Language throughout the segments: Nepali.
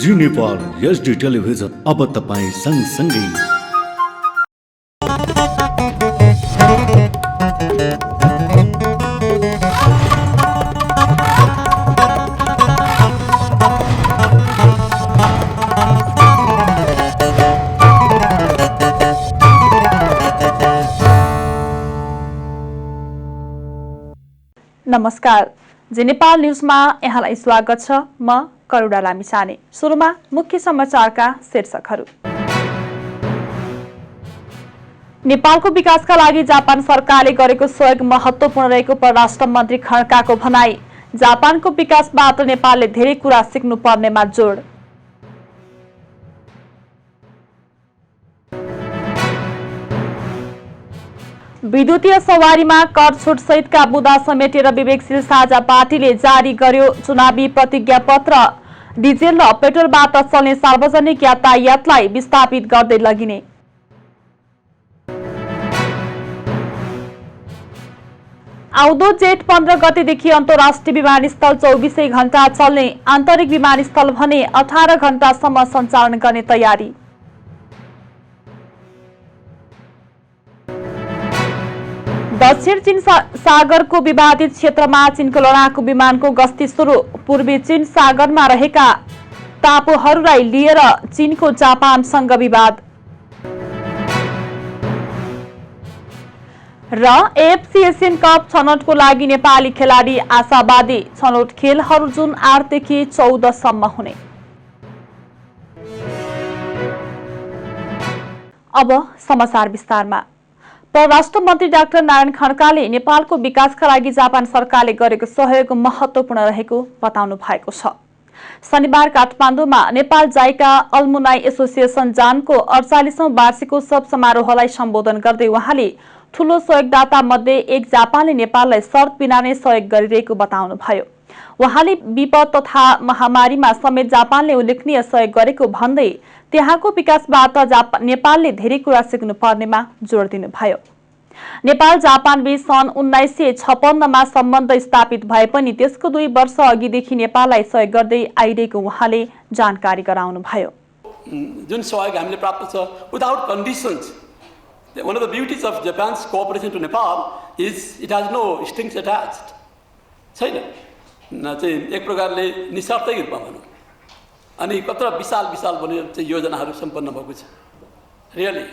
जी नेपाल HD टेलिभिजन अब तपाईं सँगसँगै। नमस्कार, जी नेपाल न्यूजमा यहाँलाई स्वागत छ। म करुणा लामिछाने। सुरुमा मुख्य समाचारका शीर्षकहरू। नेपालको विकासका लागि जापान सरकारले गरेको सहयोग महत्त्वपूर्ण रहेको परराष्ट्र मन्त्री खड्काको भनाई। जापानको विकासबाट नेपालले धेरै कुरा सिक्नु पर्नेमा जोड। विद्युतीय सवारीमा कर छुट सहितका मुद्दा समेटेर विवेकशील साझा पार्टीले जारी गर्यो चुनावी प्रतिज्ञा पत्र। डिजेल र पेट्रोलबाट चल्ने सार्वजनिक यातायातलाई विस्थापित गर्दै लगिने। आउँदो जेठ 15 गतेदेखि अन्तर्राष्ट्रिय विमानस्थल 24 घण्टा चल्ने, आन्तरिक विमानस्थल भने 18 घण्टासम्म सञ्चालन गर्ने तयारी। दक्षिण चीन सागरको विवादित क्षेत्रमा चीनको लडाकु विमानको गस्ती सुरु। पूर्वी चीन सागरमा रहेका टापुहरूलाई लिएर चीनको जापानसँग विवाद। र AFC एसियन कप छनौटको लागि नेपाली खेलाडी आशावादी। छनौट खेलहरू जुन 8 देखि 14 सम्म हुने। अब समाचार विस्तारमा। परराष्ट्र मन्त्री डाक्टर नारायण खड्काले नेपालको विकासका लागि जापान सरकारले गरेको सहयोग महत्त्वपूर्ण रहेको बताउनु भएको छ। शनिबार काठमाडौँमा नेपाल जाइका अल्मुनाई एसोसिएसन जानको 48औं वार्षिकोत्सव समारोहलाई सम्बोधन गर्दै उहाँले ठूलो सहयोगदाता मध्ये एक जापानले नेपाललाई शर्त बिना नै सहयोग गरिरहेको बताउनु भयो। उहाँले विपद तथा महामारीमा समेत जापानले उल्लेखनीय सहयोग गरेको भन्दै त्यहाँको विकासबाट नेपालले धेरै कुरा सिक्नु पर्नेमा जोड दिनुभयो। नेपाल जापान बीच सन् 1956 मा सम्बन्ध स्थापित भए पनि त्यसको 2 वर्ष अघिदेखि नेपाललाई सहयोग गर्दै आइरहेको उहाँले जानकारी गराउनुभयो। जुन सहयोग हामीले प्राप्त छ without conditions. One of the beauties of Japan's cooperation to Nepal is it has no strings attached. छैन न चाहिँ एक प्रकारले निस्वार्थै रूपमा भनौँ अनि कत्र विशाल विशाल बनेर चाहिँ योजनाहरू सम्पन्न भएको छ। रियली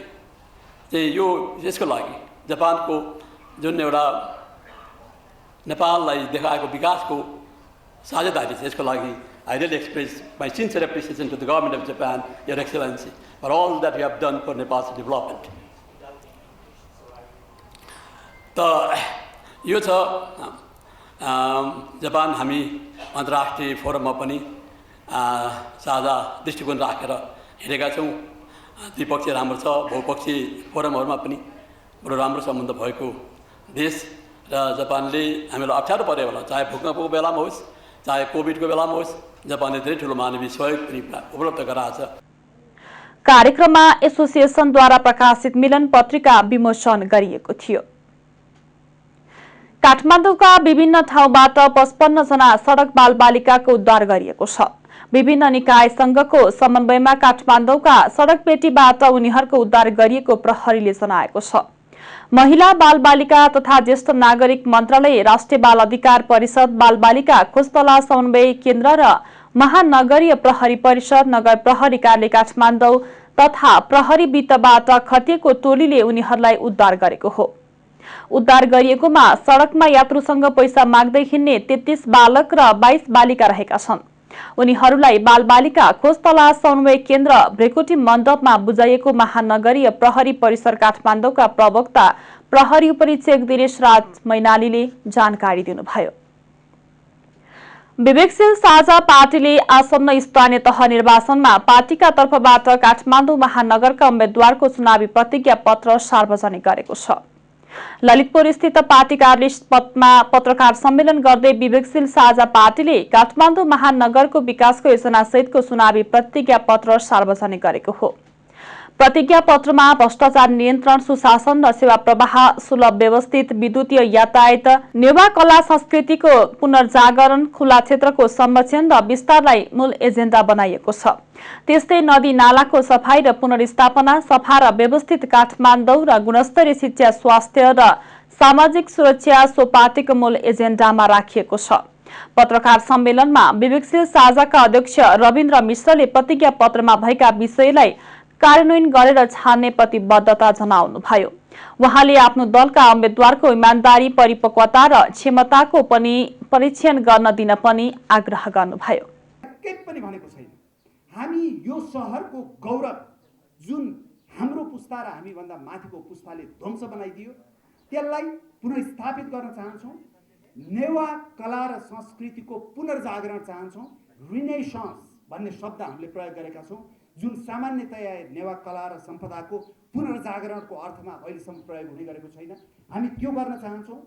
चाहिँ यो यसको लागि जापानको जुन एउटा नेपाललाई देखाएको विकासको साझेदारी छ यसको लागि I really express my sincere appreciation to the government of Japan, Your Excellency, for all that you have done for Nepal's development. त यो छ जापान हामी अन्तर्राष्ट्रिय फोरममा पनि साझा दृष्टिकोण राखेर हिँडेका छौँ। द्विपक्षीय राम्रो छ, बहुपक्षीय फोरमहरूमा पनि बडो राम्रो सम्बन्ध भएको देश र जापानले हामीलाई अप्ठ्यारो परे होला, चाहे भूकम्पको बेलामा होस् चाहे कोभिडको बेलामा होस्, जापानले धेरै ठुलो मानवीय सहयोग पनि उपलब्ध गराएको छ। कार्यक्रममा एसोसिएसनद्वारा प्रकाशित मिलन पत्रिका विमोचन गरिएको थियो। काठमाडौँका विभिन्न ठाउँबाट 55 जना सडक बालबालिकाको उद्धार गरिएको छ। विभिन्न निकायसँगको समन्वयमा काठमाडौँका सडक पेटीबाट उनीहरूको उद्धार गरिएको प्रहरीले जनाएको छ। महिला बालबालिका तथा ज्येष्ठ नागरिक मन्त्रालय, राष्ट्रिय बाल अधिकार परिषद, बालबालिका खोजतला समन्वय केन्द्र र महानगरीय प्रहरी परिषद, नगर प्रहरी कार्यालय काठमाडौँ तथा प्रहरी वित्तबाट खटिएको टोलीले उनीहरूलाई उद्धार गरेको हो। उद्धार गरिएकोमा सडकमा यात्रुसँग पैसा माग्दै हिँड्ने 33 बालक र 22 बालिका रहेका छन्। उनीहरूलाई बालबालिका खोजतला समन्वय केन्द्र भ्रेकोटी मण्डपमा बुझाइएको महानगरीय प्रहरी परिसर काठमाडौँका प्रवक्ता प्रहरी उपरीक्षक दिनेश राज मैनालीले जानकारी दिनुभयो। विवेकशील साझा पार्टीले आसन्न स्थानीय तह निर्वाचनमा पार्टीका तर्फबाट काठमाडौँ महानगरका उम्मेद्वारको चुनावी प्रतिज्ञा पत्र सार्वजनिक गरेको छ। ललितपुर स्थित पार्टी कार्यालयमा पत्रकार सम्मेलन गर्दै विवेकशील साझा पार्टीले काठमाडौँ महानगरको विकासको योजना सहितको चुनावी प्रतिज्ञा पत्र सार्वजनिक गरेको हो। प्रतिज्ञा पत्रमा भ्रष्टाचार नियन्त्रण, सुशासन र सेवा प्रवाह, सुलभ व्यवस्थित विद्युतीय यातायात, नेवा कला संस्कृतिको पुनर्जागरण, खुला क्षेत्रको संरक्षण र विस्तारलाई मूल एजेन्डा बनाइएको छ। त्यस्तै नदी नालाको सफाई र पुनर्स्थापना, सफा र व्यवस्थित काठमाडौँ र गुणस्तरीय शिक्षा, स्वास्थ्य र सामाजिक सुरक्षा सो पार्टीको मूल एजेन्डामा राखिएको छ। पत्रकार सम्मेलनमा विवेकशील साझाका अध्यक्ष रविन्द्र मिश्रले प्रतिज्ञा पत्रमा भएका विषयलाई कार्यान्वयन गरेर छान्ने प्रतिबद्धता जनाउनुभयो। उहाँले आफ्नो दलका उम्मेद्वारको इमानदारी, परिपक्वता र क्षमताको पनि परीक्षण गर्न दिन पनि आग्रह गर्नुभयो। केही पनि भनेको छैन। हामी यो शहरको गौरव जुन हाम्रो पुस्ता र हामीभन्दा माथिको पुस्ताले ध्वंस बनाइदियो त्यसलाई पुनर्स्थापित गर्न चाहन्छौँ। नेवा कला र संस्कृतिको पुनर्जागरण चाहन्छौँ। रिनेसान्स भन्ने शब्द हामीले प्रयोग गरेका छौँ, जुन सामान्यतया नेवा कला र सम्पदाको पुनर्जागरणको अर्थमा अहिलेसम्म प्रयोग हुने गरेको छैन। हामी त्यो गर्न चाहन्छौँ।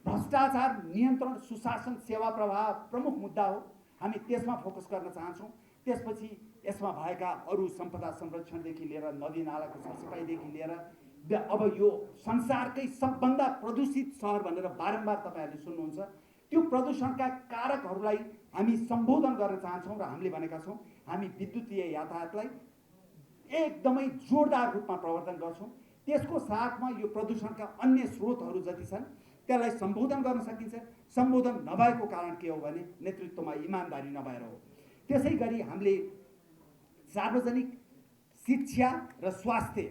भ्रष्टाचार नियन्त्रण, सुशासन, सेवा प्रवाह प्रमुख मुद्दा हो। हामी त्यसमा फोकस गर्न चाहन्छौँ। त्यसपछि यसमा भएका अरू सम्पदा संरक्षणदेखि लिएर नदी नालाको सरसफाइदेखि लिएर अब यो संसारकै सबभन्दा प्रदूषित सहर भनेर बारम्बार तपाईँहरूले सुन्नुहुन्छ, त्यो प्रदूषणका कारकहरूलाई हामी सम्बोधन गर्न चाहन्छौँ र हामीले भनेका छौँ हामी विद्युतीय यातायातलाई एकदमै जोरदार रूपमा प्रवर्तन गर्छौँ। त्यसको साथमा यो प्रदूषणका अन्य स्रोतहरू जति छन् त्यसलाई सम्बोधन गर्न सकिन्छ। सम्बोधन नभएको कारण के हो भने नेतृत्वमा इमानदारी नभएर हो। त्यसै गरी हामीले सार्वजनिक शिक्षा र स्वास्थ्य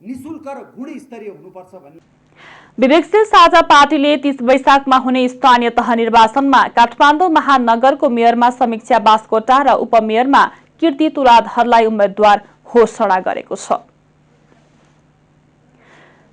निशुल्क र गुणस्तरीय हुनुपर्छ भन्ने। विवेकशील साझा पार्टीले 30 वैशाखमा हुने स्थानीय तह निर्वाचनमा काठमाडौँ महानगरको मेयरमा समीक्षा बास्कोटा र उपमेयरमा कीर्ति तुलाधरलाई उम्मेद्वार घोषणा गरेको छ।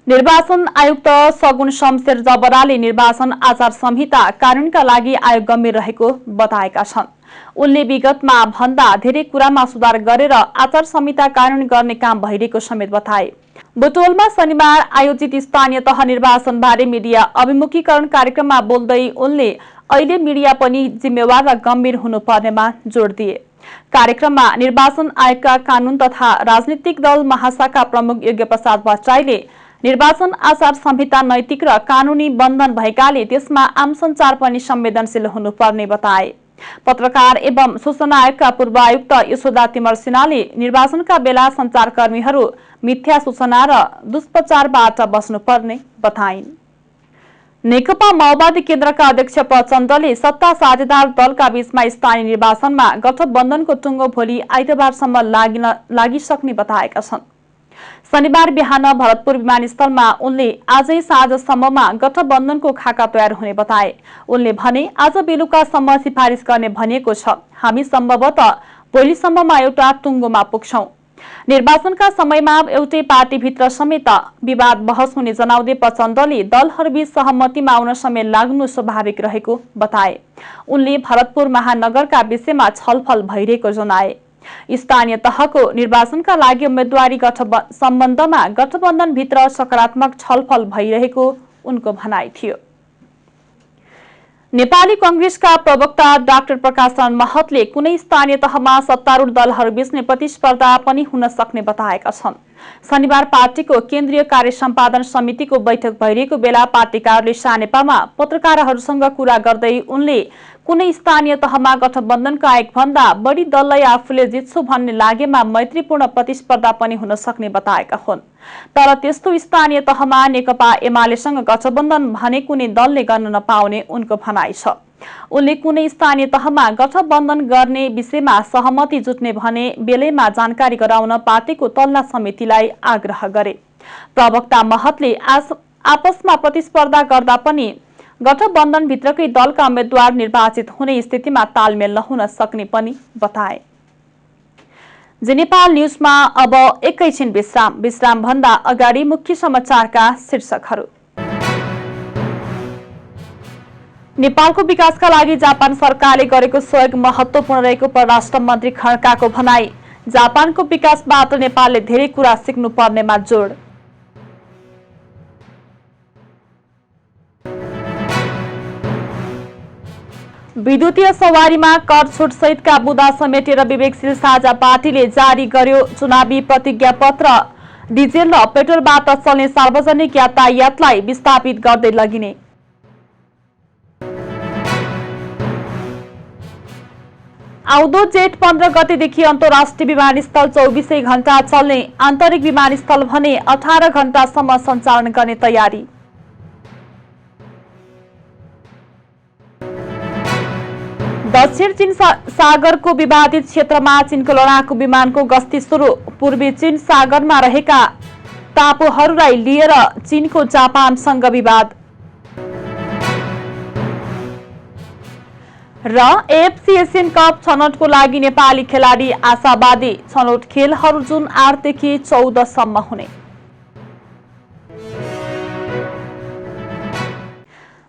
निर्वाचन आयुक्त सगुन शमशेर जबराले निर्वाचन आचार संहिता कानूनका लागि आयोग गम्भीर रहेको बताएका छन्। उनले विगतमा भन्दा धेरै कुरामा सुधार गरेर आचार संहिता कानून गर्ने काम भइरहेको समेत बताए। बुटवलमा शनिबार आयोजित स्थानीय तह निर्वाचन बारे मिडिया अभिमुखीकरण कार्यक्रममा बोल्दै उनले अहिले मिडिया पनि जिम्मेवार र गम्भीर हुनुपर्नेमा जोड दिए। कार्यक्रममा निर्वाचन आयोगका कानून तथा राजनीतिक दल महाशाखा प्रमुख योग्य प्रसाद भट्टराईले निर्वाचन आचार संहिता नैतिक र कानूनी बन्धन भएकाले त्यसमा आम सञ्चार पनि संवेदनशील हुनुपर्ने बताए। पत्रकार एवं सूचना आयोगका पूर्व आयुक्त यशोदा तिमर सिन्हाले निर्वाचनका बेला सञ्चारकर्मीहरू मिथ्या सूचना र दुष्प्रचारबाट बस्नुपर्ने बताइन्। नेकपा माओवादी केन्द्रका अध्यक्ष प्रचण्डले सत्ता साझेदार दलका बीचमा स्थानीय निर्वाचनमा गठबन्धनको टुङ्गो भोलि आइतबारसम्म लागिसक्ने बताएका छन्। शनिबार बिहान भरतपुर विमानस्थलमा उनले आजै साँझसम्ममा गठबन्धनको खाका तयार हुने बताए। उनले भने आज बेलुकासम्म सिफारिस गर्ने भनिएको छ। हामी सम्भवतः भोलिसम्ममा एउटा टुङ्गोमा पुग्छौं। निर्वाचनका समयमा एउटै पार्टीभित्र समेत विवाद बहस हुने जनाउँदै प्रचण्डले दलहरूबीच सहमतिमा आउन समय लाग्नु स्वाभाविक रहेको बताए। उनले भरतपुर महानगरका विषयमा छलफल भइरहेको जनाए। स्थानीय तहको निर्वाचनका लागि उम्मेदवारी सम्बन्धमा गठबन्धनभित्र सकारात्मक छलफल भइरहेको उनको भनाइ थियो। नेपाली कांग्रेसका प्रवक्ता डाक्टर प्रकाश चरण महतले कुनै स्थानीय तहमा सत्तारूढ दलहरूबीच नै प्रतिस्पर्धा पनि हुन सक्ने बताएका छन्। शनिबार पार्टीको केन्द्रीय कार्य सम्पादन समितिको बैठक भइरहेको बेला पार्टी कार्यालय सानेपामा पत्रकारहरूसँग कुरा गर्दै उनले कुनै स्थानीय तहमा गठबन्धनका एकभन्दा बढी दललाई आफूले जित्छु भन्ने लागेमा मैत्रीपूर्ण प्रतिस्पर्धा पनि हुन सक्ने बताएका हुन्। तर त्यस्तो स्थानीय तहमा नेकपा एमालेसँग गठबन्धन भने कुनै दलले गर्न नपाउने उनको भनाइ छ। उनले कुनै स्थानीय तहमा गठबन्धन गर्ने विषयमा सहमति जुट्ने भने बेलैमा जानकारी गराउन पार्टीको तल्ला समितिलाई आग्रह गरे। प्रवक्ता महतले आपसमा प्रतिस्पर्धा गर्दा पनि गठबन्धनभित्रकै दलका उम्मेद्वार निर्वाचित हुने स्थितिमा तालमेल नहुन सक्ने पनि बताए। नेपाल न्यूजमा अब एकैछिन विश्राम भन्दा अगाडि मुख्य समाचारका शीर्षकहरू। नेपालको विकासका लागि जापान सरकारले गरेको सहयोग महत्त्वपूर्ण रहेको परराष्ट्र मन्त्री खड्काको भनाई। जापानको विकासबाट नेपालले धेरै कुरा सिक्नु पर्नेमा जोड। विद्युतीय सवारीमा कर छुट सहितका बुँदा समेटेर विवेकशील साझा पार्टीले जारी गर्यो चुनावी प्रतिज्ञा पत्र। डिजेल र पेट्रोलबाट चल्ने सार्वजनिक यातायातलाई विस्थापित गर्दै लगिने। आउँदो जेठ 15 गतेदेखि अन्तर्राष्ट्रिय विमानस्थल 24 घण्टा चल्ने, आन्तरिक विमानस्थल भने 18 घण्टासम्म सञ्चालन गर्ने तयारी। दक्षिण चीन सागरको विवादित क्षेत्रमा चीनको लडाकु विमानको गस्ती सुरु। पूर्वी चीन सागरमा रहेका टापुहरूलाई लिएर चीनको जापानसँग विवाद। र एएफसी एसियन कप छनौटको लागि नेपाली खेलाडी आशावादी। छनौट खेलहरू जुन 8 देखि 14 सम्म हुने।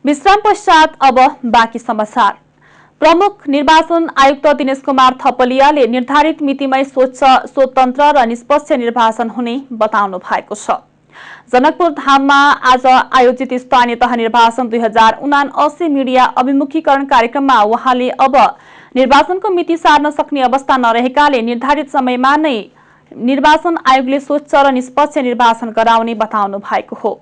विश्राम पश्चात अब बाँकी समाचार। प्रमुख निर्वाचन आयुक्त दिनेश कुमार थपलियाले निर्धारित मितिमै स्वच्छ, स्वतन्त्र र निष्पक्ष निर्वाचन हुने बताउनु भएको छ। जनकपुर धाममा आज आयोजित स्थानीय तह निर्वाचन 2079 मिडिया अभिमुखीकरण कार्यक्रममा उहाँले अब निर्वाचनको मिति सार्न सक्ने अवस्था नरहेकाले निर्धारित समयमा नै निर्वाचन आयोगले स्वच्छ र निष्पक्ष निर्वाचन गराउने बताउनु भएको हो।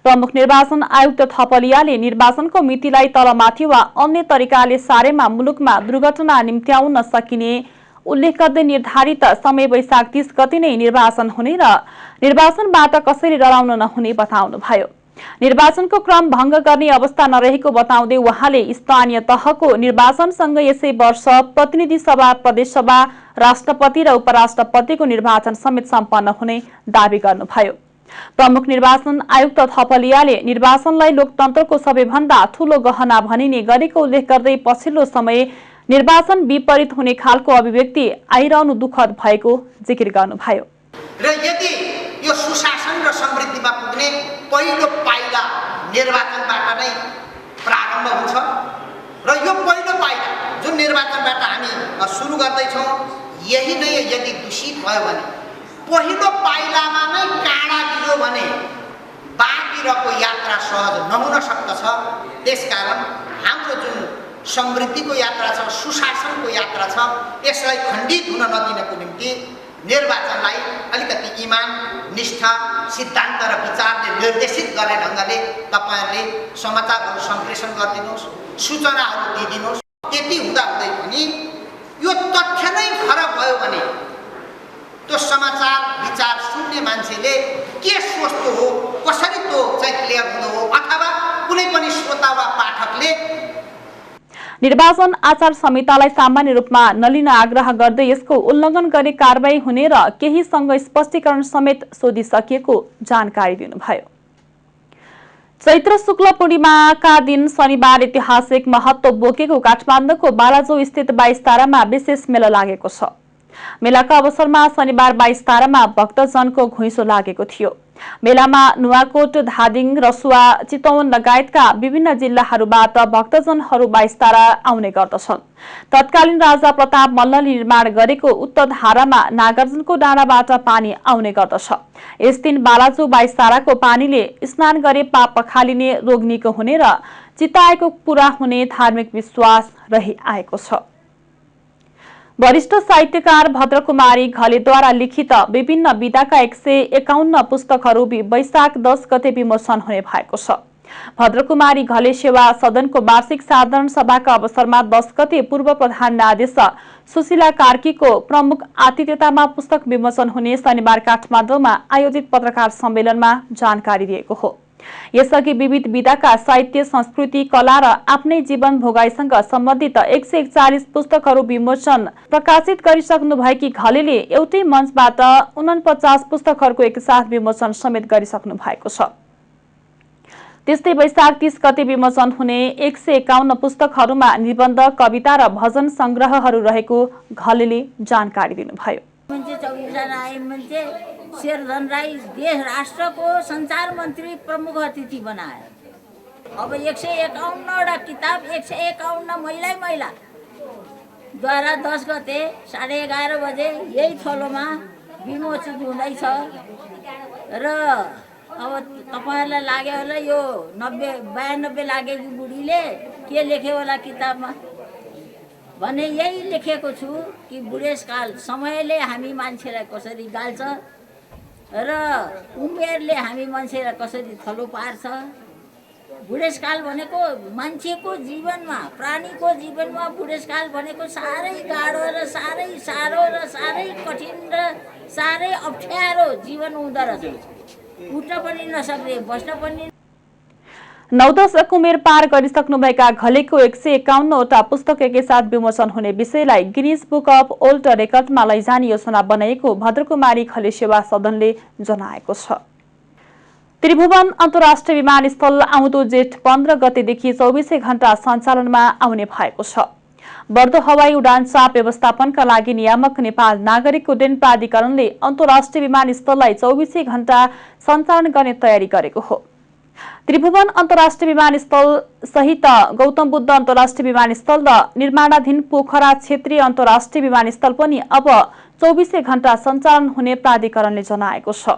प्रमुख निर्वाचन आयुक्त थपलियाले निर्वाचनको मितिलाई तलमाथि वा अन्य तरिकाले सारेमा मुलुकमा दुर्घटना निम्त्याउन सकिने उल्लेख गर्दै निर्धारित समय वैशाख 30 गते नै निर्वाचन हुने र निर्वाचनबाट कसैले डराउन नहुने बताउनुभयो। निर्वाचनको क्रम भंग गर्ने अवस्था नरहेको बताउँदै उहाँले स्थानीय तहको निर्वाचनसँग यसै वर्ष प्रतिनिधि सभा, प्रदेश सभा, राष्ट्रपति र उपराष्ट्रपतिको निर्वाचन समेत सम्पन्न हुने दावी गर्नुभयो। प्रमुख निर्वाचन आयुक्त थपलियाले निर्वाचनलाई लोकतन्त्रको सबैभन्दा ठूलो गहना भनिने गरेको उल्लेख गर्दै पछिल्लो समय निर्वाचन विपरीत हुने खालको अभिव्यक्ति आइरहनु दुःखद भएको जिकिर गर्नुभयो। र यदि यो सुशासन र समृद्धिमा पुग्ने पहिलो पाइला निर्वाचनबाट नै प्रारम्भ हुन्छ र यो पहिलो पाइला जुन निर्वाचनबाट हामी सुरु गर्दैछौँ यही नै यदि दूषित भयो भने, पहिलो पाइलामा नै काँडा बिजो भने बाँकी रहेको यात्रा सहज नहुन सक्दछ। त्यसकारण हाम्रो जुन समृद्धिको यात्रा छ, सुशासनको यात्रा छ, यसलाई खण्डित हुन नदिनको निम्ति निर्वाचनलाई अलिकति इमान, निष्ठा, सिद्धान्त र विचारले निर्देशित गर्ने ढङ्गले तपाईहरुले समाचारहरू सम्प्रेषण गरिदिनुहोस्, सूचनाहरू दिइदिनुहोस्। त्यति हुँदाहुँदै पनि यो तथ्य नै फरक भयो भने त्यो समाचार विचार सुन्ने मान्छेले के सोच्दो हो, कसरी त्यो चाहिँ क्लियर हुँदो हो, अथवा कुनै पनि श्रोता वा पाठकले निर्वाचन आचार संहितालाई सामान्य रूपमा नलिन आग्रह गर्दै यसको उल्लङ्घन गर्ने कारबाही हुने र केहीसँग स्पष्टीकरण समेत सोधिसकिएको जानकारी दिनुभयो। चैत्र शुक्ल पूर्णिमाका दिन शनिबार ऐतिहासिक महत्व बोकेको काठमाडौँको बालाजु स्थित 22 तारामा विशेष मेला लागेको छ। मेलाका अवसरमा शनिबार 22 तारामा भक्तजनको घुइँचो लागेको थियो। मेलामा नुवाकोट, धादिङ, रसुवा, चितवन लगायतका विभिन्न जिल्लाहरूबाट भक्तजनहरू 22 तारा आउने गर्दछन्। तत्कालीन राजा प्रताप मल्लले निर्माण गरेको उक्त धारामा नागार्जुनको डाँडाबाट पानी आउने गर्दछ। यस दिन बालाजु 22 ताराको पानीले स्नान गरे पाप पखालिने, रोग निको हुने र चिताएको पूरा हुने धार्मिक विश्वास रही आएको छ। वरिष्ठ साहित्यकार भद्रकुमारी घलेद्वारा लिखित विभिन्न विधाका 151 पुस्तकहरू वैशाख 10 गते विमोचन हुने भएको छ। भद्रकुमारी घले सेवा सदनको वार्षिक साधारण सभाका अवसरमा 10 गते पूर्व प्रधान न्यायाधीश सुशीला कार्कीको प्रमुख आतिथ्यतामा पुस्तक विमोचन हुने शनिबार काठमाडौँमा आयोजित पत्रकार सम्मेलनमा जानकारी दिएको हो। यसअघि विविध विधाका साहित्य, संस्कृति, कला र आफ्नै जीवन भोगाइसँग सम्बन्धित 141 पुस्तकहरू विमोचन प्रकाशित गरिसक्नु भएकी घलेले एउटै मञ्चबाट 49 पुस्तकहरूको एकसाथ विमोचन समेत गरिसक्नु भएको छ। त्यस्तै वैशाख 30 गते विमोचन हुने 151 पुस्तकहरूमा निबन्ध, कविता र भजन संग्रहहरू रहेको घलेले जानकारी दिनुभयो। शेरधन राई देश राष्ट्र को संचार मंत्री प्रमुख अतिथि बनाए। अब 151 किताब, 151 महिला द्वारा 10 गते 11:30 बजे यही थलोमा विमोचन हुँदैछ र अब तपाईहरुलाई लाग्यो होला यो 92 लागेको बुढीले के लेख्यो होला किताबमा भने यही लेखेको छु कि बुढेसकाल समयले हामी मान्छेलाई कसरी गाल्छ, र उमेरले हामी मान्छेलाई कसरी थलो पार्छ। बुढेसकाल भनेको मान्छेको जीवनमा, प्राणीको जीवनमा बुढेसकाल भनेको साह्रै गाह्रो र साह्रै साह्रो र साह्रै कठिन र साह्रै अप्ठ्यारो जीवन हुँदो रहेछ। उठ्न पनि नसक्ने, बस्न पनि। 9 दशक उमेर पार गरिसक्नुभएका घलेको 151वटा पुस्तक एकैसाथ विमोचन हुने विषयलाई गिनिज बुक अफ वर्ल्ड रेकर्डमा लैजाने योजना बनाएको भद्रकुमारी घले सेवा सदनले जनाएको छ। त्रिभुवन अन्तर्राष्ट्रिय विमानस्थल आउँदो जेठ 15 गतेदेखि 24 घण्टा सञ्चालनमा आउने भएको छ। बढ्दो हवाई उडान चाप व्यवस्थापनका लागि नियामक नेपाल नागरिक उड्डयन प्राधिकरणले अन्तर्राष्ट्रिय विमानस्थललाई 24 घण्टा सञ्चालन गर्ने तयारी गरेको हो। त्रिभुवन अन्तर्राष्ट्रिय विमानस्थल सहित गौतम बुद्ध अन्तर्राष्ट्रिय विमानस्थल र निर्माणाधीन पोखरा क्षेत्रीय अन्तर्राष्ट्रिय विमानस्थल पनि अब 24 घण्टा सञ्चालन हुने प्राधिकरणले जनाएको छ।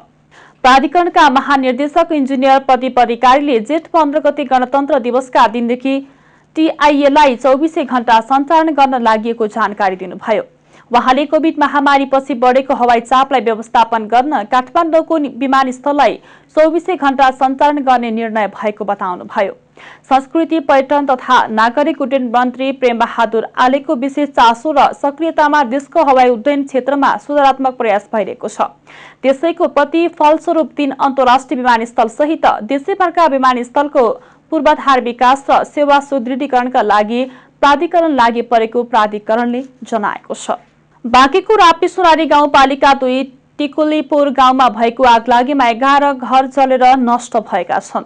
प्राधिकरणका महानिर्देशक इन्जिनियर प्रदीप अधिकारीले जेठ 15 गते गणतन्त्र दिवसका दिनदेखि टीआईएलाई 24 घण्टा सञ्चालन गर्न लागि जानकारी दिनुभयो। वहाँले कोभिड महामारीपछि बढेको हवाई चापलाई व्यवस्थापन गर्न काठमाडौँको विमानस्थललाई 24 घण्टा सञ्चालन गर्ने निर्णय भएको बताउनुभयो। संस्कृति पर्यटन तथा नागरिक उड्डयन मन्त्री प्रेम बहादुर आलेको विशेष चासो र सक्रियतामा देशको हवाई उड्डयन क्षेत्रमा सुधारात्मक प्रयास भइरहेको छ। त्यसैको प्रति फलस्वरूप 3 अन्तर्राष्ट्रिय विमानस्थल सहित देशैभरका विमानस्थलको पूर्वाधार विकास र सेवा सुदृढीकरणका लागि प्राधिकरण लागि परेको प्राधिकरणले जनाएको छ। बाँकेको राप्ती सोनारी गाउँपालिका 2 टिकुलीपुर गाउँमा भएको आगलागीमा 11 घर जलेर नष्ट भएका छन्।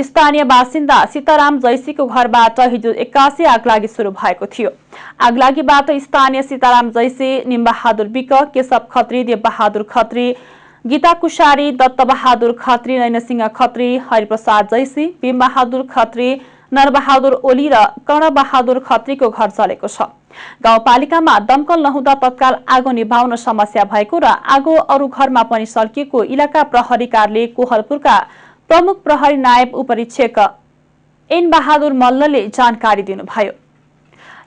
स्थानीय बासिन्दा सीताराम जैसीको घरबाट हिजो 81 आगलागी सुरु भएको थियो। आगलागीबाट स्थानीय सीताराम जैसी, निमबहादुर विक, केशव खत्री, देवबहादुर खत्री, गीता कुशारी, दत्तबहादुर खत्री, नयनसिंह खत्री, हरिप्रसाद जैसी, भीमबहादुर खत्री, नरबहादुर ओली र कर्णबहादुर खत्रीको घर जलेको छ। गाउँपालिकामा दमकल नहुँदा तत्काल आगो निभाउन समस्या भएको र आगो अरू घरमा पनि सल्किएको इलाका प्रहरी कार्यालय कोहलपुरका प्रमुख प्रहरी नायब उपरीक्षक एन बहादुर मल्लले जानकारी दिनुभयो।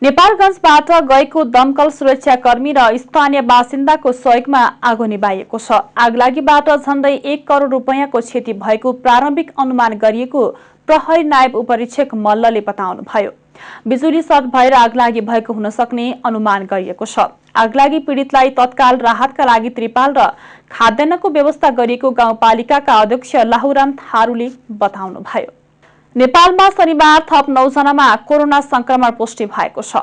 नेपालगञ्जबाट गएको दमकल सुरक्षाकर्मी र स्थानीय बासिन्दाको सहयोगमा आगो निभाइएको छ। आगलागीबाट झण्डै 1 करोड रुपैयाँको क्षति भएको प्रारम्भिक अनुमान गरिएको प्रहरी नायब उपरीक्षक मल्लले बताउनुभयो। बिजुली सर्ट भएर आगलागी भएको हुन सक्ने अनुमान गरिएको छ। आगलागी पीडितलाई तत्काल राहतका लागि त्रिपाल र खाद्यान्नको व्यवस्था गरिएको गाउँपालिकाका अध्यक्ष लाहुराम थारूले बताउनुभयो। नेपालमा शनिबार थप 9 जनामा कोरोना संक्रमण पुष्टि भएको छ।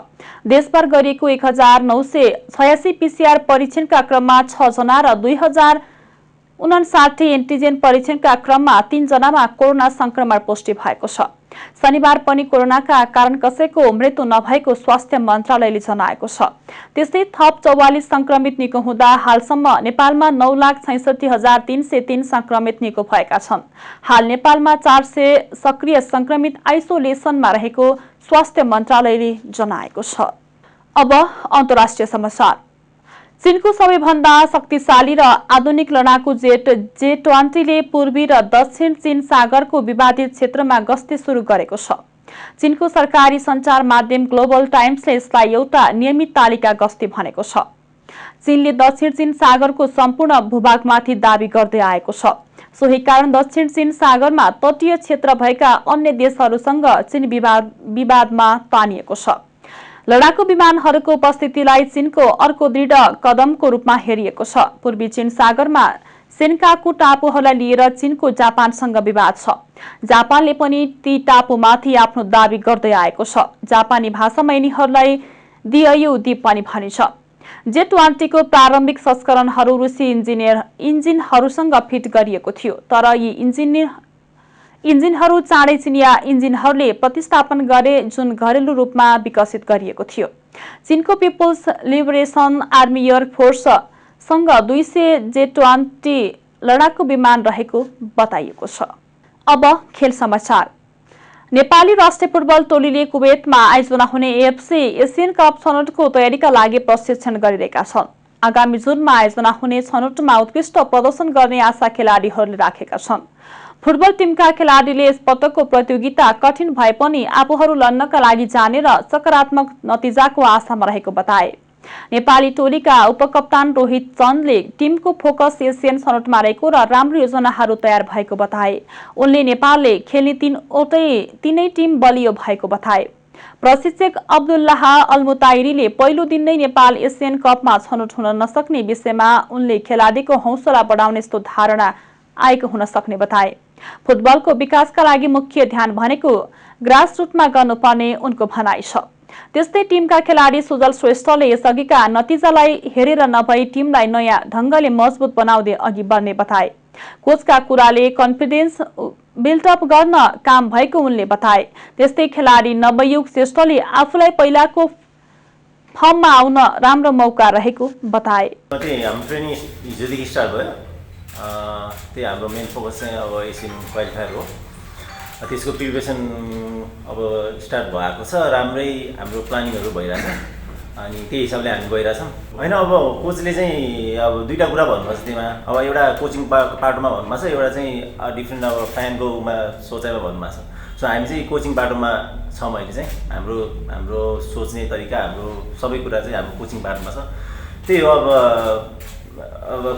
देशभर गरिएको 1986 पीसीआर परीक्षणका क्रममा 6 जना र 2059 एन्टिजेन परीक्षणका क्रममा 3 जनामा कोरोना संक्रमण पुष्टि भएको छ। शनिबार पनि कोरोनाका कारण कसैको मृत्यु नभएको स्वास्थ्य मन्त्रालयले जनाएको छ। त्यस्तै थप 44 संक्रमित निको हुँदा हालसम्म नेपालमा 9,66,303 संक्रमित निको भएका छन्। हाल नेपालमा 400 सक्रिय संक्रमित आइसोलेसनमा रहेको स्वास्थ्य मन्त्रालयले जनाएको छ। अब अन्तर्राष्ट्रिय समाचार। चीनको सबैभन्दा शक्तिशाली र आधुनिक लडाकु जेट J-20ले पूर्वी र दक्षिण चीन सागरको विवादित क्षेत्रमा गस्ती सुरु गरेको छ। चीनको सरकारी सञ्चार माध्यम ग्लोबल टाइम्सले यसलाई एउटा नियमित तालिका गस्ती भनेको छ। चीनले दक्षिण चीन सागरको सम्पूर्ण भूभागमाथि दाबी गर्दै आएको छ। सोही कारण दक्षिण चीन सागरमा तटीय क्षेत्र भएका अन्य देशहरूसँग चीन विवादमा तानिएको छ। लडाकु विमानहरूको उपस्थितिलाई चीनको अर्को दृढ कदमको रूपमा हेरिएको छ। पूर्वी चीन सागरमा सेन्काकु टापुहरूलाई लिएर चीनको जापानसँग विवाद छ। जापानले पनि ती टापुमाथि आफ्नो दाबी गर्दै आएको छ। जापानी भाषामा यिनीहरूलाई दिययु द्वीप पनि भनिन्छ। J-20को प्रारम्भिक संस्करणहरू रुसी इन्जिनहरूसँग फिट गरिएको थियो, तर यी इन्जिनहरू चाँडै चिनिया इन्जिनहरूले प्रतिस्थापन गरे जुन घरेलु रूपमा विकसित गरिएको थियो। चीनको पिपुल्स लिबरेसन आर्मी एयर फोर्ससँग 200 J-20 लडाकु विमान रहेको बताइएको छ। अब खेल समाचार। नेपाली राष्ट्रिय फुटबल टोलीले कुवेतमा आयोजना हुने AFC एसियन कप छनौटको तयारीका लागि प्रशिक्षण गरिरहेका छन्। आगामी जुनमा आयोजना हुने छनौटमा उत्कृष्ट प्रदर्शन गर्ने आशा खेलाडीहरूले राखेका छन्। फुटबल टिमका खेलाडीले यस पटकको प्रतियोगिता कठिन भए पनि आफूहरू लड्नका लागि जाने र सकारात्मक नतिजाको आशामा रहेको बताए। नेपाली टोलीका उपकप्तान रोहित चन्दले टिमको फोकस एसियन छनौटमा रहेको र राम्रो योजनाहरू तयार भएको बताए। उनले नेपालले खेल्ने तीनै टिम बलियो भएको बताए। प्रशिक्षक अब्दुल्लाह अल्मुताइरीले पहिलो दिन नै नेपाल एसियन कपमा छनौट हुन नसक्ने विषयमा उनले खेलाडीको हौसला बढाउने यस्तो धारणा आएको हुन सक्ने बताए। फुटबलको विकासका लागि मुख्य ध्यान भनेको ग्रासरुटमा गर्नुपर्ने उनको भनाइ छ। त्यस्तै टिमका खेलाडी सुजल श्रेष्ठले यसअघिका नतिजालाई हेरेर नभई टिमलाई नयाँ ढंगले मजबुत बनाउँदै अघि बढ्ने बताए। कोचका कुराले कन्फिडेन्स बिल्डअप गर्न काम भएको उनले बताए। त्यस्तै खेलाडी नवयुग श्रेष्ठले आफूलाई पहिलाको फर्ममा आउन राम्रो मौका रहेको बताए। हाम्रो ट्रेनिङ हिजोदेखि स्टार्ट भयो। त्यही हाम्रो मेन फोकस चाहिँ अब एसियन क्वालिफायर हो। त्यसको प्रिपरेसन अब स्टार्ट भएको छ। राम्रै हाम्रो प्लानिङहरू भइरहेछ अनि त्यही हिसाबले हामी गइरहेछौँ। होइन अब कोचले चाहिँ अब दुईवटा कुरा भन्नुभएको छ त्यसमा। अब एउटा कोचिङ पाटोमा भन्नुभएको छ, एउटा चाहिँ डिफ्रेन्ट अब फ्यानको सोचाइमा भन्नुभएको छ। सो हामी चाहिँ कोचिङ बाटोमा छौँ अहिले चाहिँ। हाम्रो सोच्ने तरिका, हाम्रो सबै कुरा चाहिँ हाम्रो कोचिङ बाटोमा छ। त्यही हो अब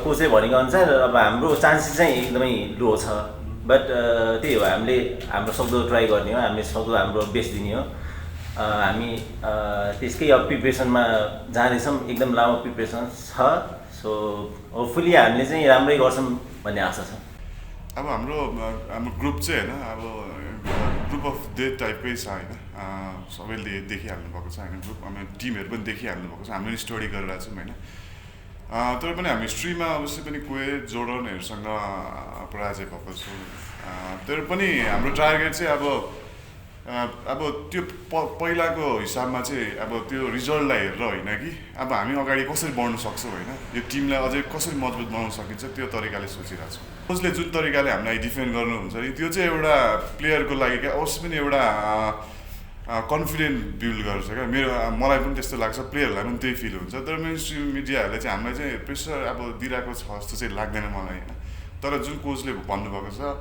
कोचले भनेको अनुसार अब हाम्रो चान्सेस चाहिँ एकदमै लो छ। बट त्यही हो, हामीले हाम्रो सक्दो ट्राई गर्ने हो, हामीले सक्दो हाम्रो बेस्ट दिने हो। हामी त्यसकै अब प्रिपरेसनमा जाँदैछौँ। एकदम लामो प्रिपरेसन छ। सो होपफुली हामीले चाहिँ राम्रै गर्छौँ भन्ने आशा छ। अब हाम्रो ग्रुप चाहिँ होइन, अब ग्रुप अफ डेथ टाइपकै छ होइन। सबैले देखिहाल्नु भएको छ होइन। ग्रुप टिमहरू पनि देखिहाल्नु भएको छ। हामीले स्टडी गरिरहेको छौँ होइन। तर पनि हामी हिस्ट्रीमा अवश्य पनि कुवेत जोर्डनहरूसँग पराजय भएको छौँ। तर पनि हाम्रो टार्गेट चाहिँ अब त्यो पहिलाको हिसाबमा चाहिँ अब त्यो रिजल्टलाई हेरेर होइन कि अब हामी अगाडि कसरी बढ्न सक्छौँ होइन। यो टिमलाई अझै कसरी मजबुत बनाउन सकिन्छ त्यो तरिकाले सोचिरहेको छौँ। कोचले जुन तरिकाले हामीलाई डिफेन्ड गर्नुहुन्छ नि त्यो चाहिँ एउटा प्लेयरको लागि क्या अवश्य पनि एउटा कन्फिडेन्ट बिल्ड गर्छ क्या। मलाई पनि त्यस्तो लाग्छ, प्लेयरहरूलाई पनि त्यही फिल हुन्छ। तर मेन स्ट्रिम मिडियाहरूले चाहिँ हामीलाई चाहिँ प्रेसर अब दिइरहेको छ जस्तो चाहिँ लाग्दैन मलाई होइन। तर जुन कोचले भन्नुभएको छ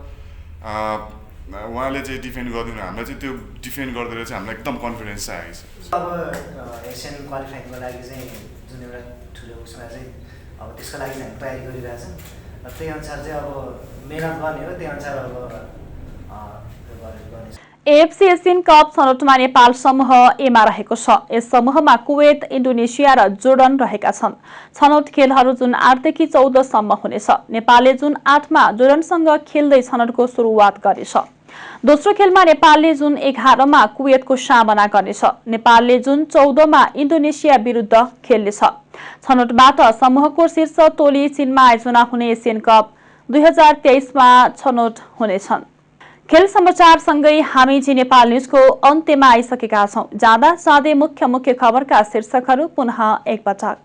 उहाँले चाहिँ डिफेन्ड गरिदिनु, हामीलाई चाहिँ त्यो डिफेन्ड गरिदिएर चाहिँ हामीलाई एकदम कन्फिडेन्स चाहिँ आएको छ। अब एसियन क्वालिफाइङको लागि चाहिँ जुन एउटा ठुलो उसमा चाहिँ अब त्यसको लागि हामी तयारी गरिरहेछौँ। त्यही अनुसार चाहिँ अब मेहनत गर्ने हो, त्यही अनुसार अब गर्ने। एएफसी एसियन कप छनौटमा नेपाल समूह एमा रहेको छ। यस समूहमा कुवेत, इन्डोनेसिया र जोर्डन रहेका छन्। छनौट खेलहरू जुन 8 देखि 14 सम्म हुनेछ। नेपालले जुन 8 मा जोर्डनसँग खेल्दै छनौटको सुरुवात गरेछ। दोस्रो खेलमा नेपालले जुन 11 मा कुवेतको सामना गर्नेछ। नेपालले जुन 14 मा इन्डोनेसिया विरुद्ध खेल्नेछ। छनौटबाट समूहको शीर्ष टोली चीनमा आयोजना हुने एसियन कप 2023 मा छनौट हुनेछन्। खेल समाचारसँगै हामी जी नेपाल न्युजको अन्त्यमा आइसकेका छौं। जाँदा साँधै मुख्य खबरका शीर्षकहरू पुनः एकपटक।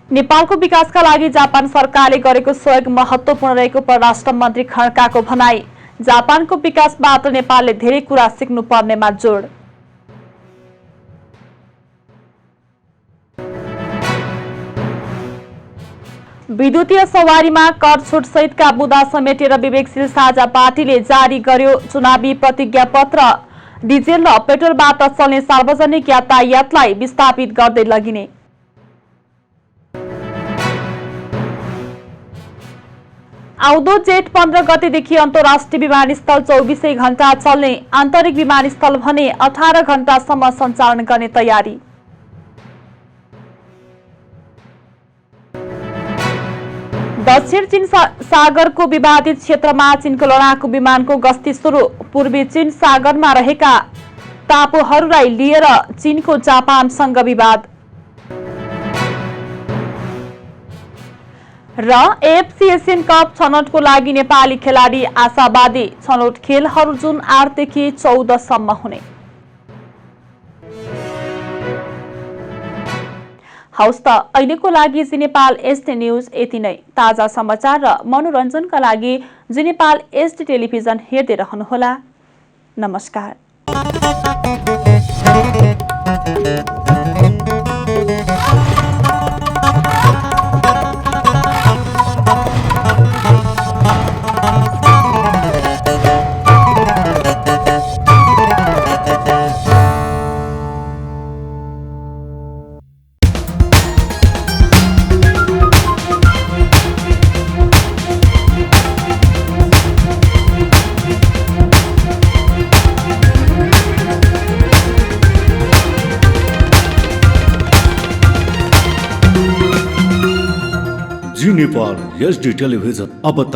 नेपालको विकासका लागि जापान सरकारले गरेको सहयोग महत्त्वपूर्ण रहेको परराष्ट्र मन्त्री खड्काको भनाई। जापानको विकासबाट नेपालले धेरै कुरा सिक्नु पर्नेमा जोड। विद्युतीय सवारीमा कर छुट सहितका मुद्दा समेटेर विवेकशील साझा पार्टीले जारी गर्यो चुनावी प्रतिज्ञा पत्र। डिजेल र पेट्रोलबाट चल्ने सार्वजनिक यातायातलाई विस्थापित गर्दै लगिने। आउँदो जेठ 15 गतेदेखि अन्तर्राष्ट्रिय विमानस्थल 24 घण्टा चल्ने, आन्तरिक विमानस्थल भने 18 घण्टासम्म सञ्चालन गर्ने तयारी। दक्षिण चीन सागरको विवादित क्षेत्रमा चीनको लडाकु विमानको गस्ती सुरु। पूर्वी चीन सागरमा रहेका टापुहरूलाई लिएर चीनको जापानसँग विवाद। र एएफसी एसियन कप छनौटको लागि नेपाली खेलाडी आशावादी। छनौट खेलहरू जुन 8 देखि 14 सम्म हुने। हौस् त अहिलेको लागि जी नेपाल एसडी न्युज यति नै। ताजा समाचार र मनोरञ्जनका लागि जी नेपाल एसडी टेलिभिजन हेर्दै रहनुहोला। नमस्कार। जी नेपाल HD टेलिभिजन अब